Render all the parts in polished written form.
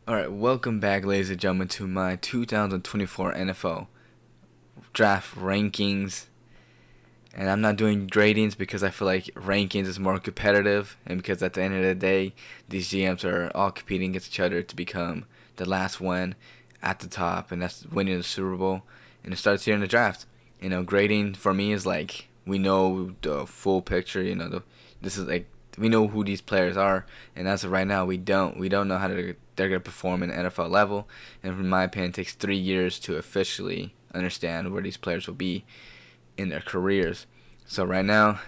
Alright, welcome back, ladies and gentlemen, to my 2024 NFL draft rankings. And I'm not doing gradings because I feel like rankings is more competitive, and because at the end of the day, these GMs are all competing against each other to become the last one at the top, and that's winning the Super Bowl. And it starts here in the draft. Grading for me is like we know the full picture. This is like we know who these players are, and as of right now, we don't. We don't know how they're gonna perform in the NFL level, and in my opinion, it takes 3 years to officially understand where these players will be in their careers. So right now,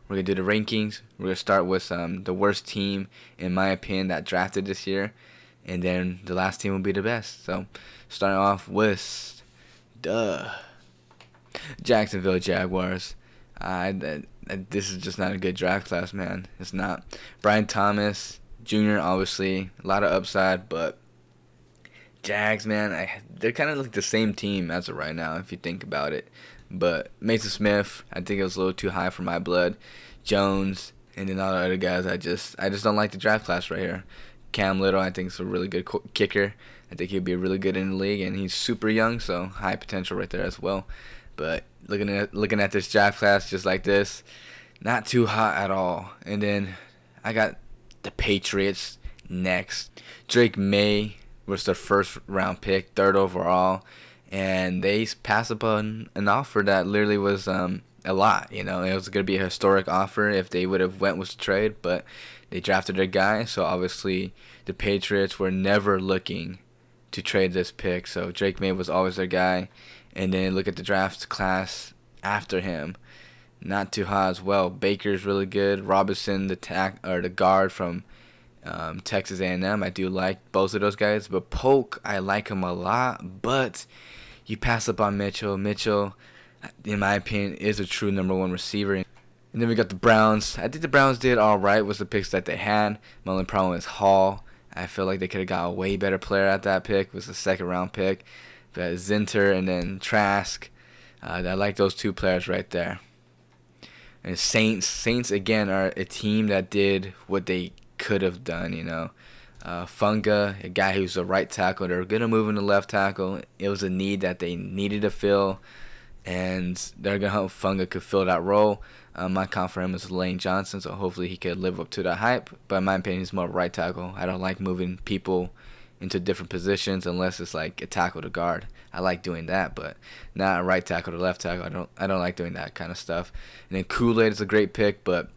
we're gonna do the rankings. We're gonna start with the worst team, in my opinion, that drafted this year, and then the last team will be the best. So starting off with the Jacksonville Jaguars. This is just not a good draft class, man. It's not. Brian Thomas Jr., obviously, a lot of upside, but Jags, man, they're kind of like the same team as of right now, if you think about it. But Mason Smith, I think it was a little too high for my blood. Jones, and then all the other guys, I just don't like the draft class right here. Cam Little, I think, is a really good kicker. I think he'll be really good in the league, and he's super young, so high potential right there as well. But looking at this draft class just like this, not too hot at all. And then I got the Patriots next. Drake May was their first round pick, third overall, and they passed upon an offer that literally was a lot. It was going to be a historic offer if they would have went with the trade, but they drafted their guy, so obviously the Patriots were never looking to trade this pick, so Drake May was always their guy. And then look at the draft class after him, not too hot as well. Baker's really good. Robinson, the guard from Texas A&M, I do like both of those guys. But Polk, I like him a lot, but you pass up on Mitchell. Mitchell, in my opinion, is a true number one receiver. And then we got the Browns. I think the Browns did all right with the picks that they had. My only problem is Hall. I feel like they could have got a way better player at that pick. It was a second round pick. But Zinter and then Trask. I like those two players right there. And Saints again are a team that did what they could have done. Funga, a guy who's a right tackle. They're gonna move him to left tackle. It was a need that they needed to fill, and they're gonna hope Funga could fill that role. My count for him is Lane Johnson, so hopefully he could live up to that hype. But in my opinion, he's more right tackle. I don't like moving people into different positions unless it's like a tackle to guard. I like doing that, but not a right tackle to left tackle. I don't like doing that kind of stuff. And then Kool-Aid is a great pick, but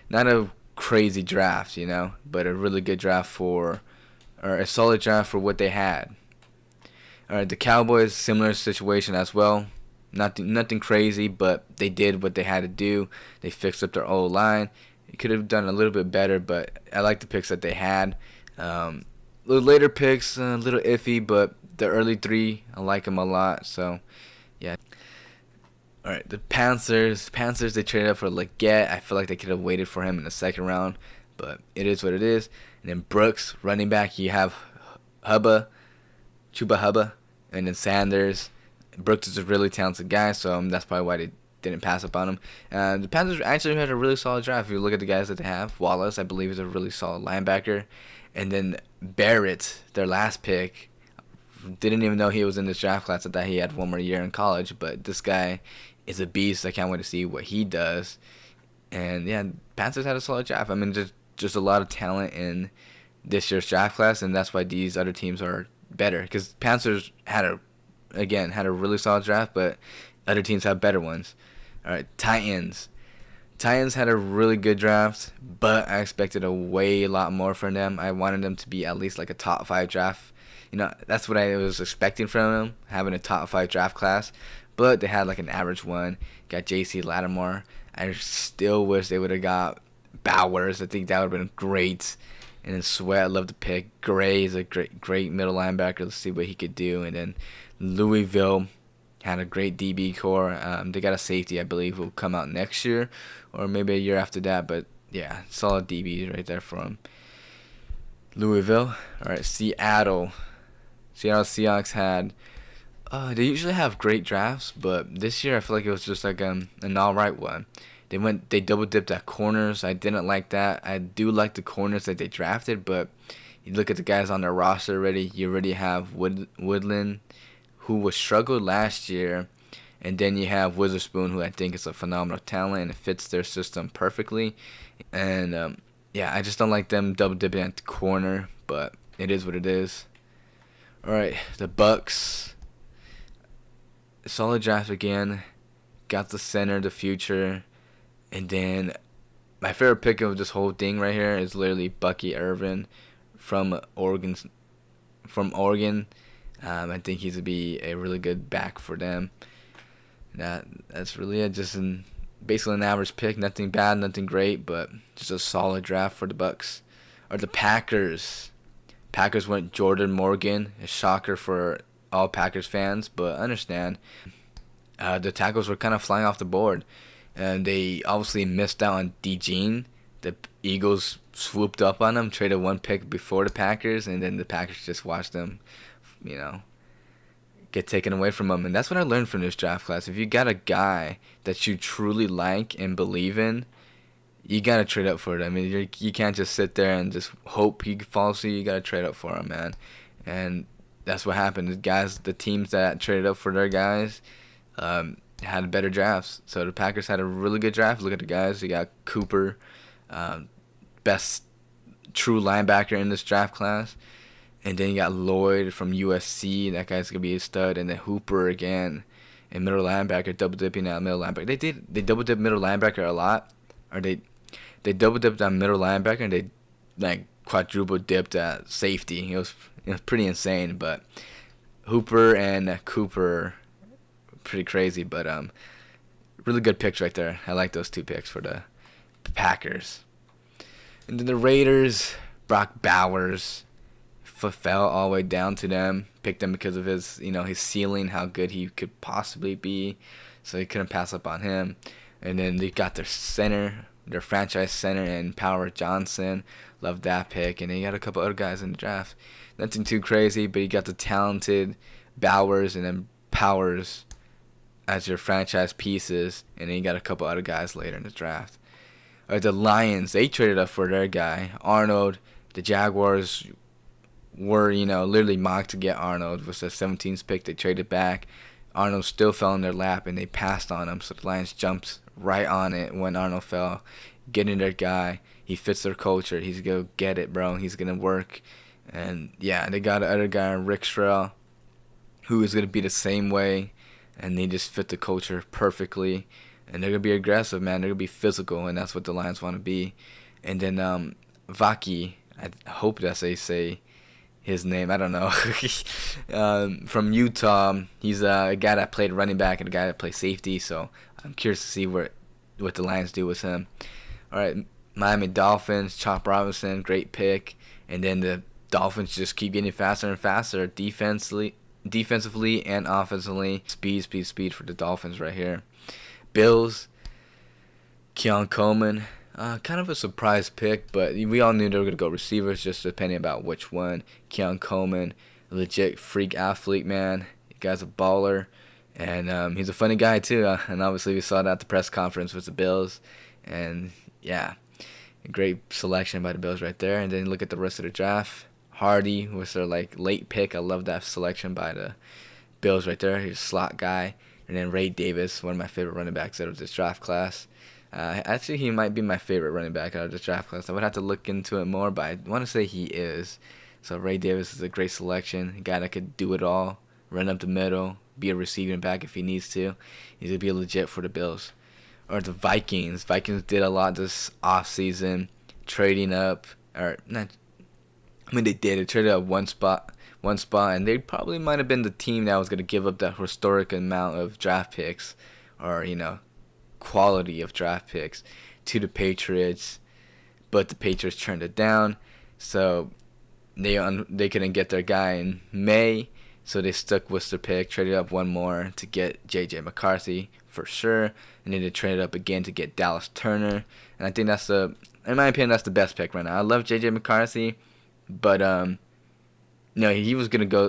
not a crazy draft, but a really good draft or a solid draft for what they had. All right, the Cowboys, similar situation as well. Nothing crazy, but they did what they had to do. They fixed up their old line. It could have done a little bit better, but I like the picks that they had. The later picks, a little iffy, but the early three, I like them a lot. So, yeah. All right, the Panthers, they traded up for Leggett. I feel like they could have waited for him in the second round, but it is what it is. And then Brooks, running back, you have Chuba Hubba, and then Sanders. Brooks is a really talented guy, so that's probably why they didn't pass up on him. The Panthers actually had a really solid draft. If you look at the guys that they have, Wallace, I believe, is a really solid linebacker. And then Barrett, their last pick, didn't even know he was in this draft class. I thought he had one more year in college, but this guy is a beast. I can't wait to see what he does. And yeah, Panthers had a solid draft. I mean, just a lot of talent in this year's draft class, and that's why these other teams are better. Because Panthers had a really solid draft, but other teams have better ones. All right, Titans had a really good draft, but I expected a lot more from them. I wanted them to be at least like a top 5 draft. That's what I was expecting from them, having a top 5 draft class. But they had like an average one. Got J.C. Lattimore. I still wish they would have got Bowers. I think that would have been great. And then Sweat, I love the pick. Gray is a great middle linebacker. Let's see what he could do. And then Louisville had a great DB core. They got a safety, I believe, who will come out next year or maybe a year after that. But, yeah, solid DBs right there from Louisville. All right, Seattle Seahawks had they usually have great drafts, but this year I feel like it was just like an all-right one. They double-dipped at corners. I didn't like that. I do like the corners that they drafted, but You look at the guys on their roster already. You already have Woodland, who was struggled last year, and then you have Witherspoon, who I think is a phenomenal talent and it fits their system perfectly. And yeah, I just don't like them double dipping at the corner, but it is what it is. All right, the Bucks. Solid draft again. Got the center, the future, and then my favorite pick of this whole thing right here is literally Bucky Irvin from Oregon. I think he's to be a really good back for them. That's really it. Just basically an average pick. Nothing bad, nothing great, but just a solid draft for the Bucks. Or the Packers. Packers went Jordan Morgan. A shocker for all Packers fans, but I understand. The tackles were kind of flying off the board, and they obviously missed out on DeJean. The Eagles swooped up on them, traded one pick before the Packers, and then the Packers just watched them, get taken away from them. And that's what I learned from this draft class. If you got a guy that you truly like and believe in, you got to trade up for it. I mean, you can't just sit there and just hope he falls to you. You got to trade up for him, man. And that's what happened. The teams that traded up for their guys had better drafts. So the Packers had a really good draft. Look at the guys. You got Cooper, best true linebacker in this draft class. And then you got Lloyd from USC. That guy's going to be a stud. And then Hooper again, and middle linebacker, double dipping at middle linebacker. They double dip middle linebacker a lot. Or they double dipped on middle linebacker, and they quadruple dipped at safety. It was pretty insane. But Hooper and Cooper, pretty crazy. But really good picks right there. I like those two picks for the Packers. And then the Raiders, Brock Bowers fell all the way down to them. Picked him because of his ceiling, how good he could possibly be. So he couldn't pass up on him. And then they got their center, their franchise center, and Power Johnson. Love that pick. And then you got a couple other guys in the draft. Nothing too crazy, but you got the talented Bowers and then Powers as your franchise pieces. And then you got a couple other guys later in the draft. The Lions, they traded up for their guy, Arnold. The Jaguars were, literally mocked to get Arnold. It was the 17th pick. They traded back. Arnold still fell in their lap, and they passed on him. So the Lions jumped right on it when Arnold fell, getting their guy. He fits their culture. He's going to get it, bro. He's going to work. And, yeah, they got another guy, Rick Strell, who is going to be the same way. And they just fit the culture perfectly. And they're going to be aggressive, man. They're going to be physical, and that's what the Lions want to be. And then Vaki, I hope that's how you say his name. I don't know. From Utah. He's a guy that played running back and a guy that played safety. So I'm curious to see what the Lions do with him. All right, Miami Dolphins, Chop Robinson, great pick. And then the Dolphins just keep getting faster and faster defensively and offensively. Speed for the Dolphins right here. Bills, Keon Coleman, kind of a surprise pick, but we all knew they were going to go receivers, just depending about which one. Keon Coleman, legit freak athlete, man. The guy's a baller, and he's a funny guy too. And obviously we saw that at the press conference with the Bills, and yeah, a great selection by the Bills right there. And then look at the rest of the draft. Hardy was their late pick. I love that selection by the Bills right there. He's a slot guy. And then Ray Davis, one of my favorite running backs out of this draft class. Actually, he might be my favorite running back out of this draft class. I would have to look into it more, but I want to say he is. So Ray Davis is a great selection. A guy that could do it all, run up the middle, be a receiving back if he needs to. He's going to be legit for the Bills. Or the Vikings. Vikings did a lot this offseason, trading up. Or not. I mean, they did. They traded up one spot, and they probably might have been the team that was going to give up that historic amount of draft picks, or quality of draft picks, to the Patriots, but the Patriots turned it down, so they couldn't get their guy in May, so they stuck with their pick, traded up one more to get J.J. McCarthy for sure, and then they traded up again to get Dallas Turner, and I think in my opinion, that's the best pick right now. I love J.J. McCarthy, but he was gonna go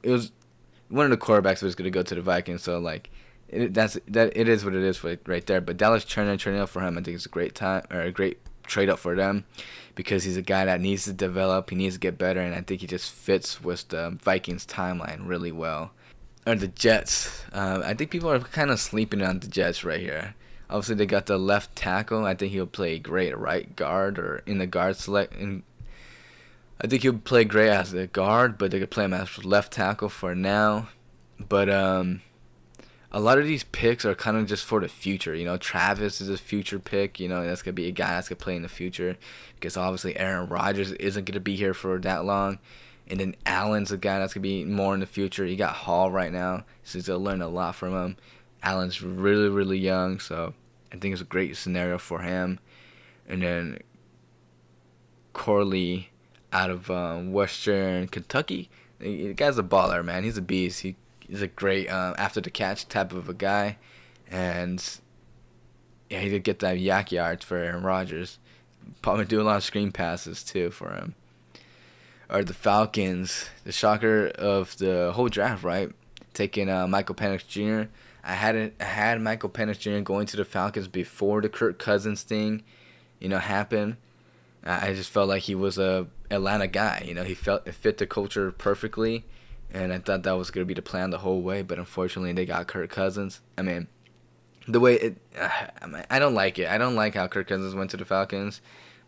it was one of the quarterbacks that was gonna go to the Vikings. So it is what it is right there. But Dallas Turner turning up for him, I think it's a great trade up for them because he's a guy that needs to develop. He needs to get better, and I think he just fits with the Vikings timeline really well. Or the Jets. I think people are kind of sleeping on the Jets right here. Obviously, they got the left tackle. I think he'll play great at right guard or in the guard select. I think he'll play great as a guard, but they could play him as left tackle for now. But a lot of these picks are kind of just for the future. Travis is a future pick. That's going to be a guy that's going to play in the future because obviously Aaron Rodgers isn't going to be here for that long. And then Allen's a guy that's going to be more in the future. You got Hall right now, so he's going to learn a lot from him. Allen's really, really young, so I think it's a great scenario for him. And then Corley out of Western Kentucky. The guy's a baller, man. He's a beast. He's a great after-the-catch type of a guy. And, yeah, he could get that yak yards for Aaron Rodgers. Probably do a lot of screen passes, too, for him. Or the Falcons, the shocker of the whole draft, right? Taking Michael Penix Jr. I had Michael Penix Jr. going to the Falcons before the Kirk Cousins thing, happened. I just felt like he was a Atlanta guy. He fit the culture perfectly, and I thought that was gonna be the plan the whole way. But unfortunately, they got Kirk Cousins. I mean, the way I don't like it. I don't like how Kirk Cousins went to the Falcons.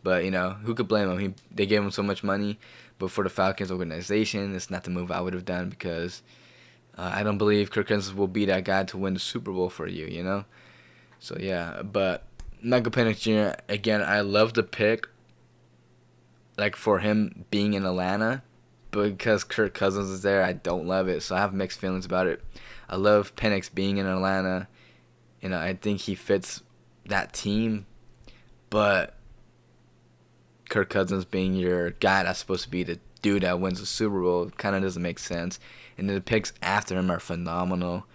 But who could blame him? They gave him so much money. But for the Falcons organization, it's not the move I would have done because I don't believe Kirk Cousins will be that guy to win the Super Bowl for you, So, yeah. But Michael Penix Jr., again, I love the pick, like, for him being in Atlanta. But because Kirk Cousins is there, I don't love it. So I have mixed feelings about it. I love Penix being in Atlanta. I think he fits that team. But Kirk Cousins being your guy that's supposed to be the dude that wins the Super Bowl kind of doesn't make sense. And the picks after him are phenomenal.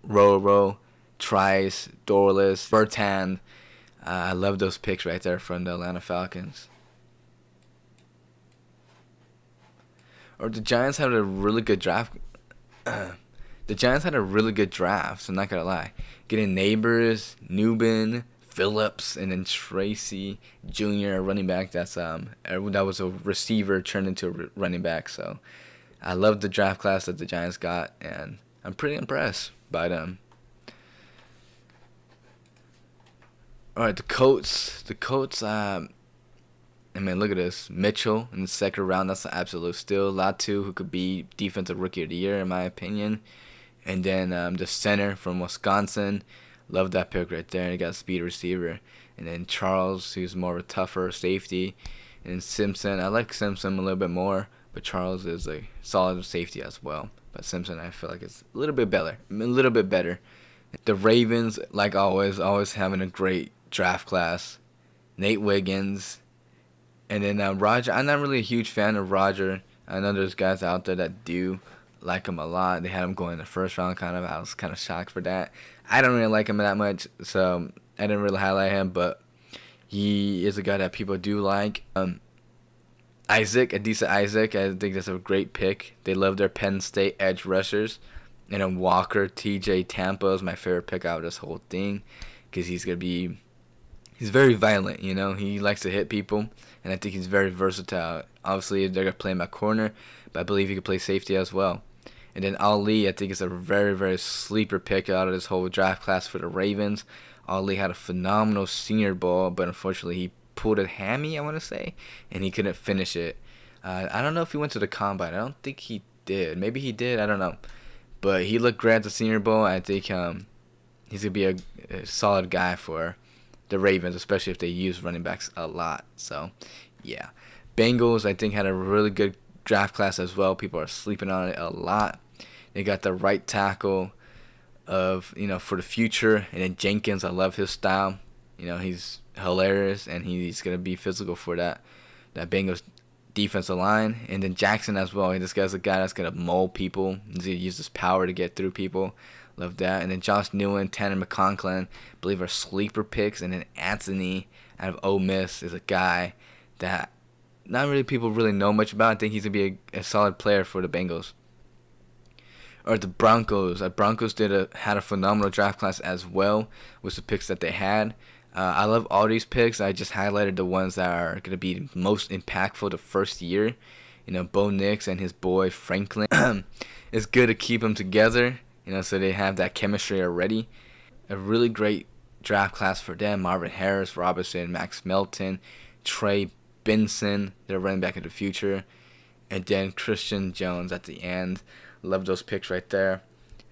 Roro, Trice, Dorless, Bertan. I love those picks right there from the Atlanta Falcons. Or the Giants had a really good draft. The Giants had a really good draft, so I'm not going to lie. Getting Neighbors, Newbin, Phillips, and then Tracy Jr., running back. That was a receiver turned into a running back. So I love the draft class that the Giants got, and I'm pretty impressed by them. All right, the Colts. Look at this. Mitchell in the second round. That's an absolute steal. Latu, who could be Defensive Rookie of the Year, in my opinion. And then the center from Wisconsin. Love that pick right there. He got a speed receiver. And then Charles, who's more of a tougher safety. And then Simpson. I like Simpson a little bit more, but Charles is a solid safety as well. But Simpson, I feel like it's a little bit better. The Ravens, like always having a great draft class. Nate Wiggins. And then Roger. I'm not really a huge fan of Roger. I know there's guys out there that do like him a lot. They had him going in the first round, kind of. I was kind of shocked for that. I don't really like him that much, so I didn't really highlight him, but he is a guy that people do like. Adisa Isaac, I think that's a great pick. They love their Penn State edge rushers. And then Walker, TJ Tampa is my favorite pick out of this whole thing because he's very violent, He likes to hit people, and I think he's very versatile. Obviously, they're going to play him at corner, but I believe he could play safety as well. And then Ali, I think, is a very, very sleeper pick out of this whole draft class for the Ravens. Ali had a phenomenal Senior Bowl, but unfortunately he pulled a hammy, I want to say, and he couldn't finish it. I don't know if he went to the Combine. I don't think he did. Maybe he did. I don't know. But he looked great at the Senior Bowl. I think he's going to be a solid guy for the Ravens, especially if they use running backs a lot. So, yeah. Bengals, I think, had a really good draft class as well. People are sleeping on it a lot. They got the right tackle for the future. And then Jenkins, I love his style. He's hilarious, and he's going to be physical for that Bengals defensive line. And then Jackson as well. This guy's a guy that's going to mold people. He's going to use his power to get through people. Love that. And then Josh Newland, Tanner McConklin, I believe are sleeper picks. And then Anthony out of Ole Miss is a guy that not really people really know much about. I think he's going to be a solid player for the Bengals. Or the Broncos. The Broncos had a phenomenal draft class as well with the picks that they had. I love all these picks. I just highlighted the ones that are going to be most impactful the first year. Bo Nix and his boy Franklin. It's good to keep them together, so they have that chemistry already. A really great draft class for them. Marvin Harris, Robinson, Max Melton, Trey Benson, their running back of the future, and then Christian Jones at the end. Love those picks right there.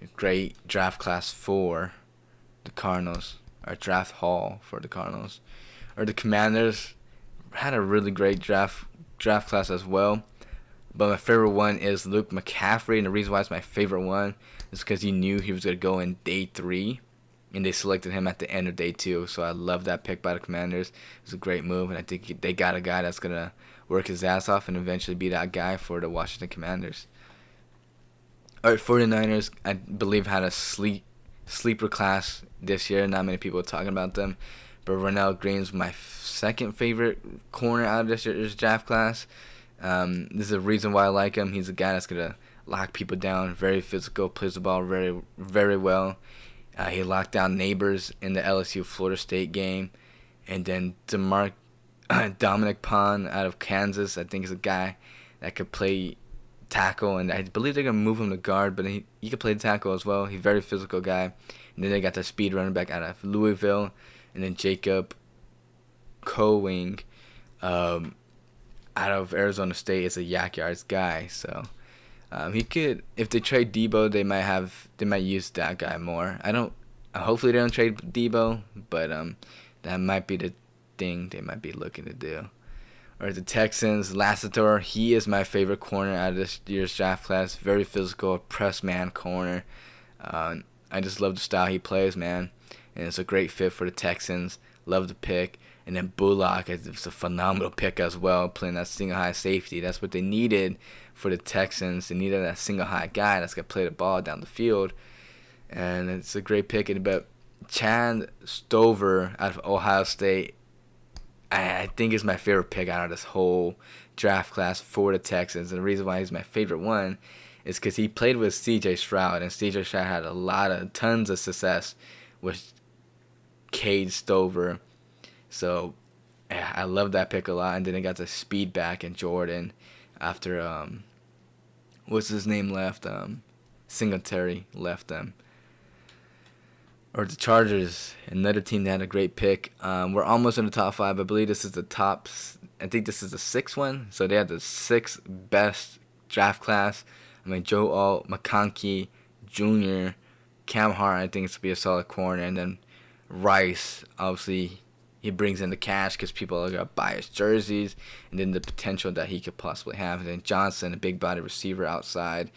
A great draft class for the Cardinals, or draft haul for the Cardinals. Or the Commanders had a really great draft class as well. But my favorite one is Luke McCaffrey, and the reason why it's my favorite one is because he knew he was going to go in day 3, and they selected him at the end of day 2. So I love that pick by the Commanders. It's a great move, and I think they got a guy that's going to work his ass off and eventually be that guy for the Washington Commanders. All right, 49ers, I believe, had a sleeper class this year. Not many people are talking about them. But Ronald Green's my second favorite corner out of this year's draft class. This is the reason why I like him. He's a guy that's going to lock people down. Very physical, plays the ball very, very well. He locked down Neighbors in the LSU-Florida State game. And then Dominic Pond out of Kansas, I think, is a guy that could play tackle. And I believe they're going to move him to guard, but he could play tackle as well. He's a very physical guy. And then they got the speed running back out of Louisville. And then Jacob Cowing out of Arizona State is a yak yards guy. So he could, if they trade Debo, they might use that guy more. Hopefully they don't trade Debo, but that might be the thing they might be looking to do. Or the Texans, Lassiter, he is my favorite corner out of this year's draft class. Very physical, press man corner. I just love the style he plays, man. And it's a great fit for the Texans. Love the pick. And then Bullock is a phenomenal pick as well, playing that single high safety. That's what they needed for the Texans. They needed that single high guy that's going to play the ball down the field. And it's a great pick. But Chad Stover out of Ohio State, I think is my favorite pick out of this whole draft class for the Texans. And the reason why he's my favorite one is because he played with C.J. Stroud. And C.J. Stroud had tons of success with Cade Stover. So I love that pick a lot. And then they got the speed back in Jordan after what's his name left? Singletary left them. Or the Chargers, another team that had a great pick. We're almost in the top 5. I believe this is the top. I think this is the 6th one. So they had the 6th best draft class. Joe Alt, McConkey Jr., Cam Hart, I think it's to be a solid corner, and then Rice, obviously, he brings in the cash because people are going to buy his jerseys, and then the potential that he could possibly have. And then Johnson, a big body receiver outside.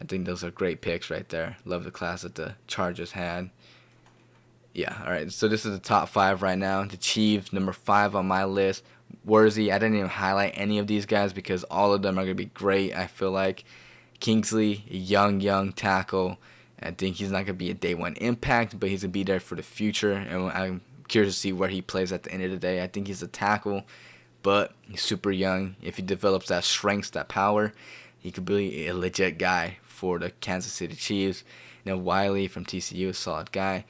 I think those are great picks right there. Love the class that the Chargers had. Yeah, all right, so this is the top 5 right now. The Chiefs, number 5 on my list. Worthy, I didn't even highlight any of these guys because all of them are going to be great, I feel like. Kingsley, a young tackle. I think he's not going to be a day 1 impact, but he's going to be there for the future. And I'm curious to see where he plays at the end of the day. I think he's a tackle, but he's super young. If he develops that strength, that power, he could be a legit guy for the Kansas City Chiefs. Now, Wiley from TCU, a solid guy.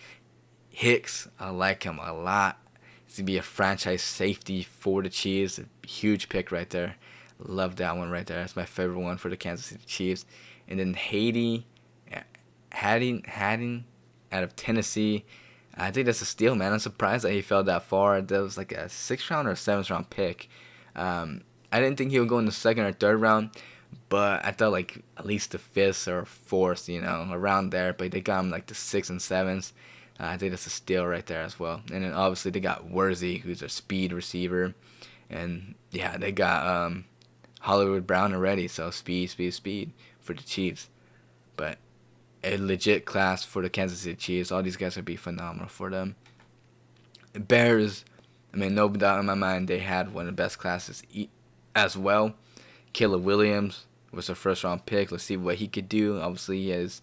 Hicks, I like him a lot. He's going to be a franchise safety for the Chiefs. A huge pick right there. Love that one right there. That's my favorite one for the Kansas City Chiefs. And then Hadding out of Tennessee. I think that's a steal, man. I'm surprised that he fell that far. That was like a 6th round or 7th round pick. I didn't think he would go in the 2nd or 3rd round, but I thought like at least the 5th or 4th, around there. But they got him like the 6th and 7th. I think that's a steal right there as well. And then obviously they got Worthy, who's a speed receiver. And yeah, they got Hollywood Brown already, so speed for the Chiefs. But a legit class for the Kansas City Chiefs. All these guys would be phenomenal for them. Bears, no doubt in my mind, they had one of the best classes as well. Caleb Williams was a 1st round pick. Let's see what he could do. Obviously, he is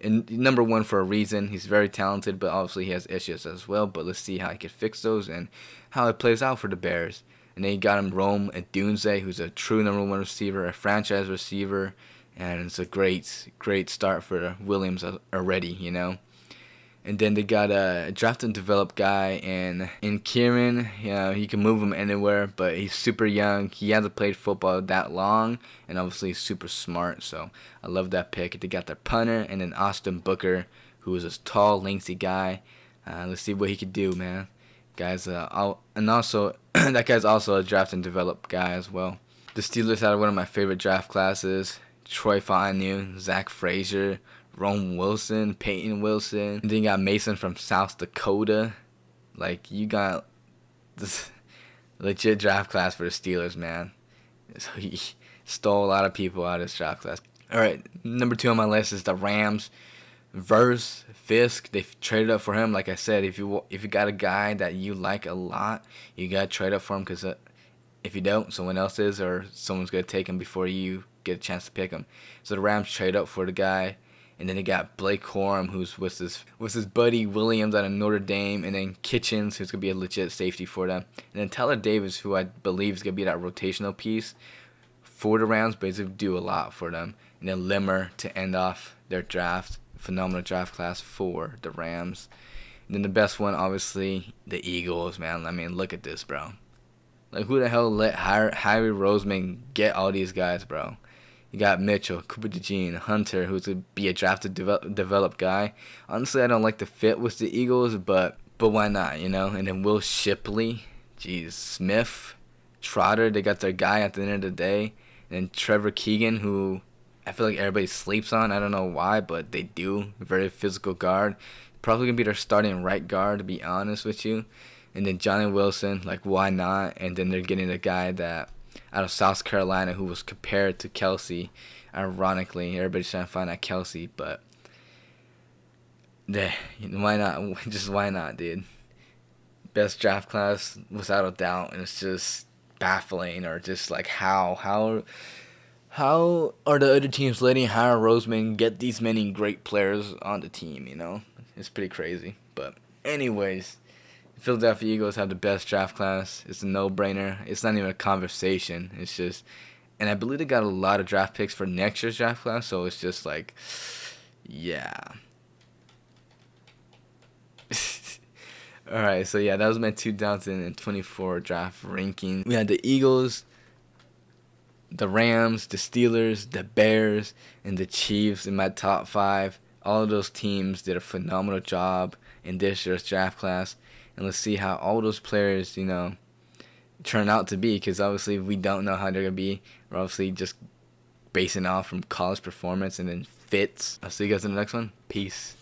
number 1 for a reason. He's very talented, but obviously he has issues as well. But let's see how he can fix those and how it plays out for the Bears. And then you got him Rome Odunze, who's a true number 1 receiver, a franchise receiver, and it's a great start for Williams already, And then they got a draft and develop guy in Kieran. He can move him anywhere, but he's super young. He hasn't played football that long, and obviously he's super smart. So I love that pick. They got their punter, and then Austin Booker, who is a tall, lengthy guy. Let's see what he could do, man. Guys, and also that guy's also a draft and develop guy as well. The Steelers had one of my favorite draft classes. Troy Fainu, Zach Frazier, Rome Wilson, Peyton Wilson. And then you got Mason from South Dakota. Like, you got this legit draft class for the Steelers, man. So he stole a lot of people out of this draft class. Alright, number 2 on my list is the Rams. Verse Fisk, they traded up for him. Like I said, if you got a guy that you like a lot, you got to trade up for him, because if you don't, someone else is, or someone's going to take him before you get a chance to pick him. So the Rams trade up for the guy. And then they got Blake Corum, who's with his buddy Williams out of Notre Dame, and then Kitchens, who's gonna be a legit safety for them, and then Tyler Davis, who I believe is gonna be that rotational piece for the Rams, but he's gonna do a lot for them. And then Limmer to end off their draft, phenomenal draft class for the Rams. And then the best one, obviously, the Eagles, man. I mean, look at this, bro. Like, who the hell let Harry Roseman get all these guys, bro? You got Mitchell, Cooper DeJean, Hunter, who's going to be a drafted develop guy. Honestly, I don't like the fit with the Eagles, but why not, you know? And then Will Shipley, Smith, Trotter, they got their guy at the end of the day. And then Trevor Keegan, who I feel like everybody sleeps on. I don't know why, but they do. Very physical guard. Probably going to be their starting right guard, to be honest with you. And then Johnny Wilson, like, why not? And then they're getting a guy that out of South Carolina who was compared to Kelsey. Ironically, everybody's trying to find out Kelsey, but why not? Just why not, dude? Best draft class without a doubt, and it's just baffling, or just like how are the other teams letting Howard Roseman get these many great players on the team? You know, it's pretty crazy. But anyways, Philadelphia Eagles have the best draft class. It's a no-brainer. It's not even a conversation. It's just, and I believe they got a lot of draft picks for next year's draft class, so it's just like, yeah. Alright, so yeah, that was my 2024 draft ranking. We had the Eagles, the Rams, the Steelers, the Bears, and the Chiefs in my top 5. All of those teams did a phenomenal job in this year's draft class. And let's see how all those players, you know, turn out to be, because obviously we don't know how they're going to be. We're obviously just basing off from college performance and then fits. I'll see you guys in the next one. Peace.